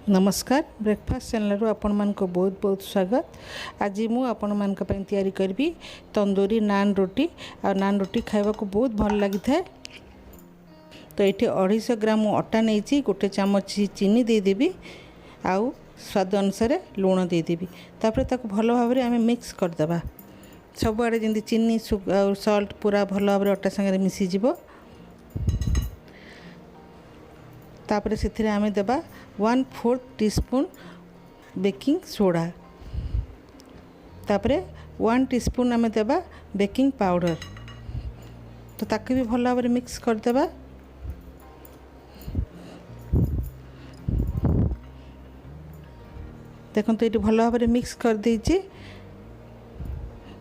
नमस्कार breakfast channel आपण मान को बहुत बहुत स्वागत। आज मु आपण मान तैयारी करी तंदूरी नान रोटी और नान रोटी खाइबा को बहुत भल लगी था। तो ये 250 ग्राम अटा नहीं गोटे चामच चीनी देदेवी आउ स्वाद अनुसार लुण देदेवी तापर ताको भल भाव में आम मिक्स करदे सबुआड़े जमी चीनी और सल्ट पूरा भल भाव में अटा सागर मिसीज। तापर से आम देबा 1/4 टीस्पून बेकिंग सोडा तापर 1 टीस्पून आम देबा बेकिंग पाउडर। तो ताकि भी भल भाव में मिक्स करदेबा। देखो तो ये भल भाव में मिक्स कर देछि।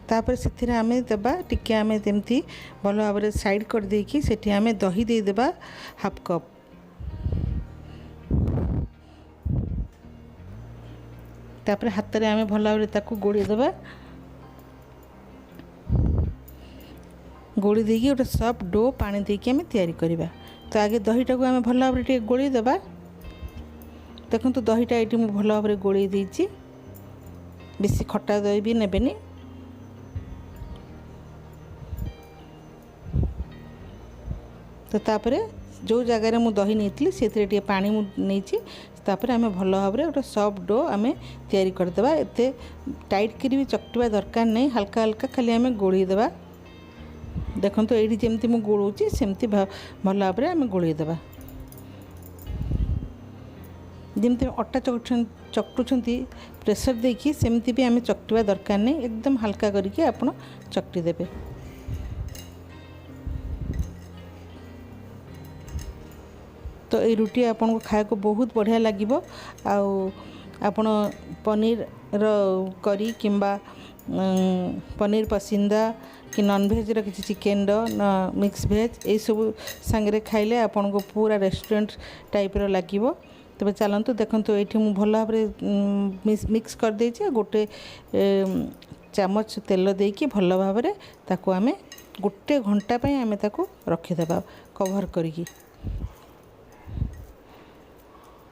तापर से आम देबा टिके आम जमती भल भाव में साइड कर देकी सेठी आम दही दे देबा हाफ कप। तापर हाथ में आम भल भाव में गोड़ी देबा गोड़ी देकी गोटे सॉफ्ट डो पानी देकी आम तैयारी करवा। तो आगे दहीटा को आम भल भाव में गोली देबा। देखो तो दहीटा ये मुझे भल भाव में गोली देछि। बेसी खट्टा दही भी नेबेनी। तो तापर जो जगार मु दही नहीं से पानी नहीं तापर आम भल भाव में गोटे सॉफ्ट डो आम तैयारी करदेबा। एते टाइट करी भी चकटिबा दरकार नहीं, हल्का हल्का खाली आम गोली देबा। देखो तो ये जमती मु गोलूची सेमती भल भाव में आम गोली देबा। जमती अटा चकटुंट प्रेसर देकी सेमती भी आम चकटिबा दरकार नहीं, एकदम हल्का करके आपण चकटी देबे। तो ये रुटी आपन को खाए को बहुत बढ़िया लगे। आपण पनीर करी किंबा पनीर पसंदा कि नॉन वेज रो किसी चिकेन मिक्स वेज ये सब सांगे खाइले आपन को पूरा रेस्टोरेंट टाइप रो लगे। तबे चलतु देखो तो ये मुझे भल भाव मिक्स कर देछि। गोटे चामच तेल देकी भल भाव में ताको आमे गोटे घंटा पे आमे ताको रखिदेबा कवर करिकी।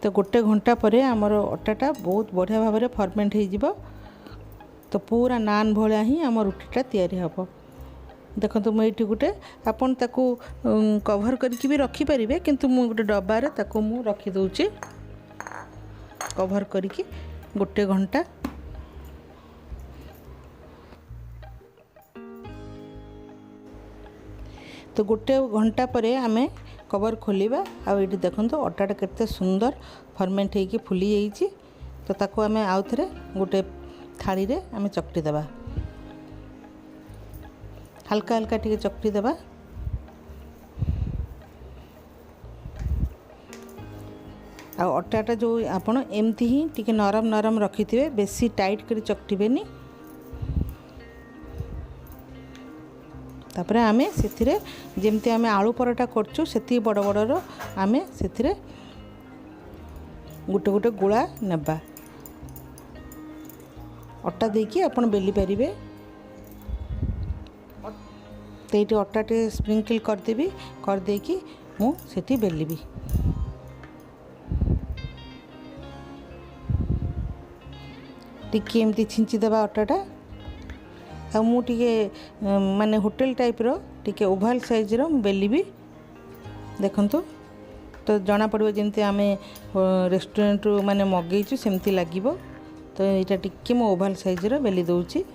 तो गोटे घंटा पर आमर अटाटा बहुत बढ़िया भाव में फर्मेंट हो। तो पूरा नान भाया ही आम रुटीटा तैयारी हम। देखो तो मुझे गोटे आपन ताकू कवर करके भी रखिपारे किंतु मु गोटे डब्बारे ताकू मु रखी दउची कवर करके गोटे घंटा। तो गोटे घंटा पर आमे कवर खोलिबा। आ ये देखो तो अटाटा केते सुंदर फर्मेंट होगी फुली जाइए। तो ताको आमे आउ थरे गोटे थाली रे आमे चकटी देबा, हल्का हल्का टिके चकटी देबा। आ अटाटा जो आपण एमती ही टिके नरम नरम रखिथिबे, बेसी टाइट करी चकटिबेनी। तापर आमे सेथिरे जेमती आमे आलू परोटा करचु सेती बड़ बड़र आमे सेथिरे गोटे गोटे गोला नेबा। अटा देकी आपण बेली पारिबे। तो ये अटा टे स्प्रिंकल करदेवी कर देकी मु सेठी बेलिबी। टिके एमती छिंची देबा अटाटा। आ मुझे माने होटेल टाइप रो टिके ओभाल साइज रो बेली भी देखु। तो जना पड़ो जमती आम रेस्टोरेंट माने मगेचु सेमती लगे। तो यहाँ टिके मो ओभाल साइज रो बेली दउची।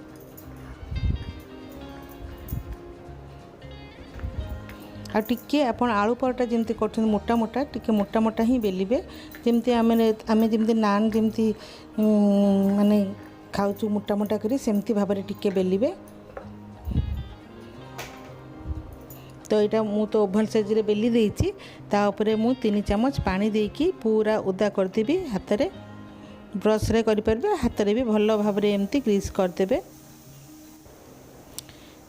आ टिके आपण आलू परोटा जमती कर मोटा मोटा टिके मोटा मोटा ही बेलिबे। जमती आम जमती नान जमती माने खाऊचु मोटा मोटा करी सेमती भाव में टिके बेलिबे। तो यहाँ मु तो ओभाल साइज रे बेली देइछि। ता ऊपर मु 3 चामच पानी देकी पूरा उदा करदेबी। हाथ रे ब्रश रे करि परबे, हाथ रे भी भल भाव में एमती ग्रीस करदेबे।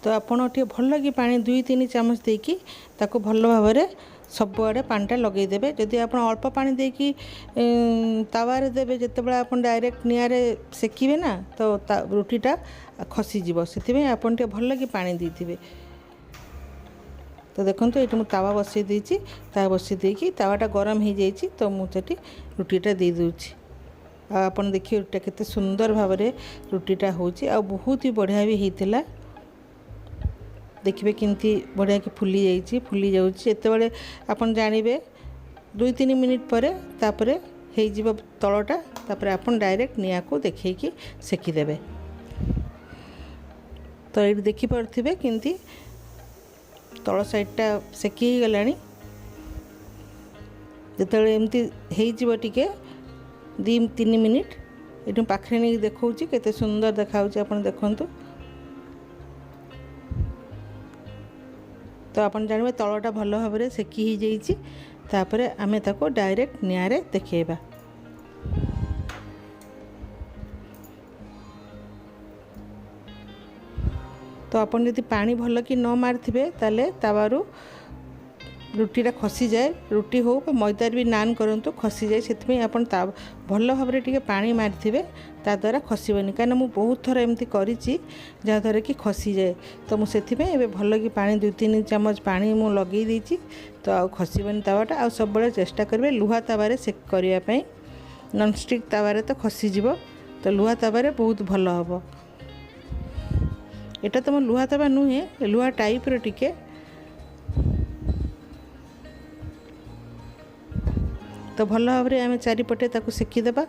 तो आपण टे भल कि पानी 2-3 चामच देकी ताको भल भाव में सबुआड़े पानीटा लगे देबे। जदि आप अल्प पानी देकी तावारे देबे जितेबाला आप डायरेक्ट निआरे सेकिबे ना तो रुटीटा खसीज से आपन टे भल कि पानी देथिबे। तो देखो ये मुझे तावा बसई तावा बसई देकी तावाटा गरम हो जाइए। तो मुझे रुटीटा दे दूची। आपन देखिए रुटीटा केते सुंदर भाव में रुटीटा होची आ बहुत ही बढ़िया भी होता। देखिए किंती बढ़िया कि फुली जाऊँगी एत आपन जानवे 2-3 मिनिट पर तापरे हो तलटा तापर आपन डायरेक्ट निया को देखिए सेकीदेवे। तो ये देखिपे किंती तल साइडटा सेकी गला जो एमती टे 2-3 मिनिट ये पाखे नहीं देखा केते सुंदर देखा आपन देखंतु। तो आपन जानवे तलटा भल भाव में सेकी हो जाइए तापर आमे ताको डायरेक्ट निया रे देखेबा। तो आपन यदि पानी भल कि न मारिथिबे ताले तावारू रुटीटा खसी जाए। रुटी हो मैदार भी नान करंतु खसी जाए से आपन भल भाव में पानी मारिथिबे ता द्वारा खसबनी कहीं मुझे बहुत थर एमती करी जहाँद्वारा कि खसी जाए। तो मुझे भल कि पानी 2-3 चामच पानी मु लगे देती तो आ खसबनी तावाटा आ सब बड़े चेष्टा करेंगे लुहा तावारे सेक करने नॉनस्टिक तावारे तो खसीज तो लुहा तावारे बहुत भल हम। एटा तो मो लुहा तावा नुहे लुहा टाइप रो टिके तो भल भाव में आम चारिपटे ताकू सेकीदेबा।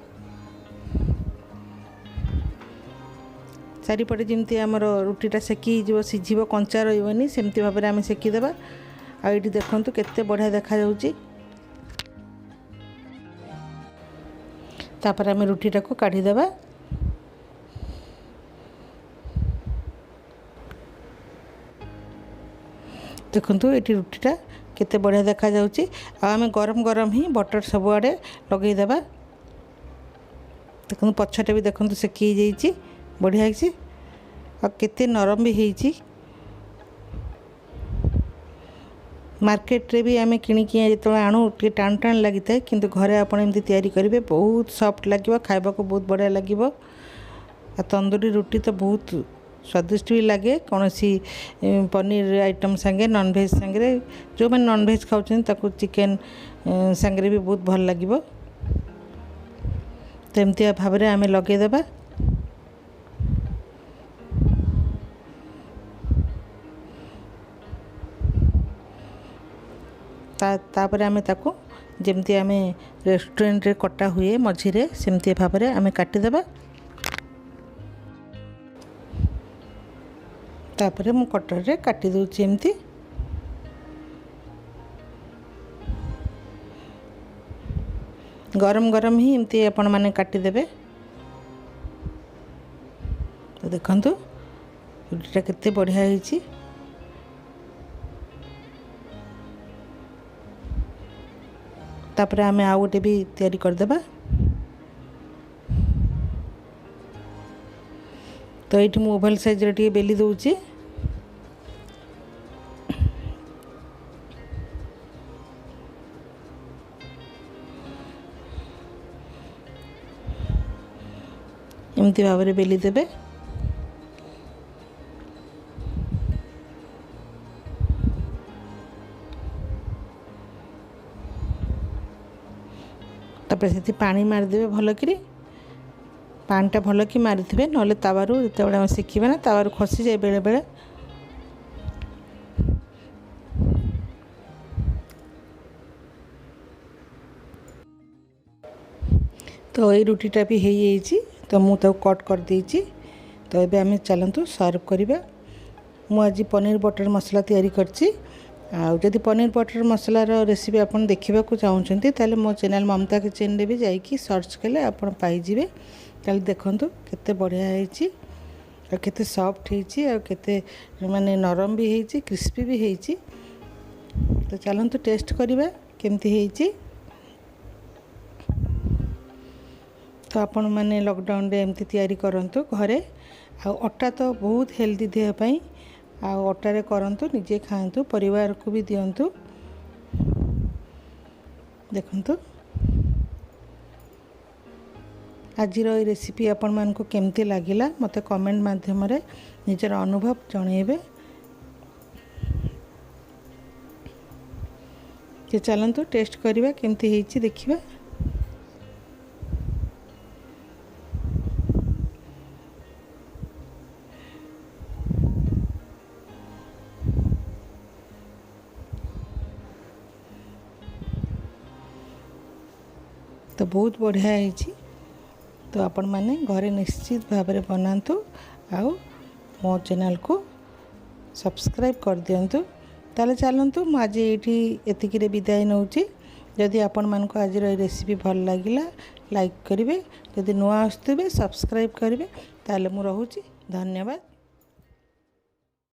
चारिपटे जमती आमर रुटीटा सेकी सीझ कंचा रही सेमती भाव में आम सेकीदेबा। आइए देखु केते बढ़िया देखा जाउची। तापर आम रुटीटा को काढ़ीदेबा। देखु ये रुटीटा केते बढ़िया देखा जाउची। आम गरम गरम ही बटर सबुआड़े लगेदेबा। देखो पछटे भी देखो सेकी जाइए बढ़िया आ केते नरम भी होइची। मार्केट रे भी आम किणिकी जो आणु टे टाण टाण लगी था किंतु घरे आपन एमती तैयारी करेंगे बहुत सॉफ्ट लगे खाइबा को बहुत बढ़िया लगे। तंदूरी रुटी तो बहुत स्वादिष्ट भी लगे कौन सी पनीर आइटम संगे नॉनवेज संगे जो मैंने नॉनवेज खाऊँ चिकेन संगे भी बहुत भल लगे। तो एमती भाव में आम लगेदेबा। तापर आम ताको जमती आम रेस्टोरेंट रे कटा हुए मझिरे सेमती भाव में आम काटिदेबा। तापर मु कटर रे काटी दूची एमती। गरम गरम ही एमती आपण माने काटिदेबे। तो देखंतु रुटीटा केते बढ़िया होईची। तापर आमे आउ गोटे भी तैयारी करदेबा। तो ये मु ओवल साइज रे बेली दूची। एमती भाव में बेली देबे। तापर से पानी मारिदेवे भल कि पानीटा भल कि मारिथे ना तावारू जो सेकिबे ना तावारू खसी जाए बेले बेले। तो ये रुटीटा भी हो जाइए तो मुझे कट कर देइछि। तो ये आम चलतु सर्व करवा। मुझे पनीर बटर मसला तैयारी करछि। आदि पनीर बटर मसलार रेसिपी आपन देखा चाहते ताले मो चैनल ममता किचन रे भी जाइए सर्च कले आप पाइबे। ताले देखंतु केते बढ़िया होइछि और केते सॉफ्ट होइछि और केते माने नरम भी होइछि क्रिस्पी भी होइछि। तो चलतु टेस्ट करवा केमती होइछि। तो आपण मैंने लॉकडाउन रे एमती तैयारी करंतु घरे। आ अटा तो बहुत हेल्दी देह पई आ अटारे करंतु निजे खांतु परिवार को भी दियंतु। देखंतु आजिर ये रेसिपी आपण मान को केमती लागिला मते कमेंट माध्यम रे निजर अनुभव जणेबे। के चलंतु टेस्ट करवा केमती हेइछि देखिबा। तो बहुत बढ़िया होइछि। तो आपण माने घरे निश्चित भाव में बनातु आउ मो चैनल को सब्सक्राइब कर दियंतु। ताले चलंतु मु आज एठी एतिकिरे विदाय नउछि। जदि आपण मानको आज रेसिपी भल लागिला लाइक करिवे, जदि नुआ आस्तबे सब्सक्राइब करिवे। ताले मु रहूछि। धन्यवाद।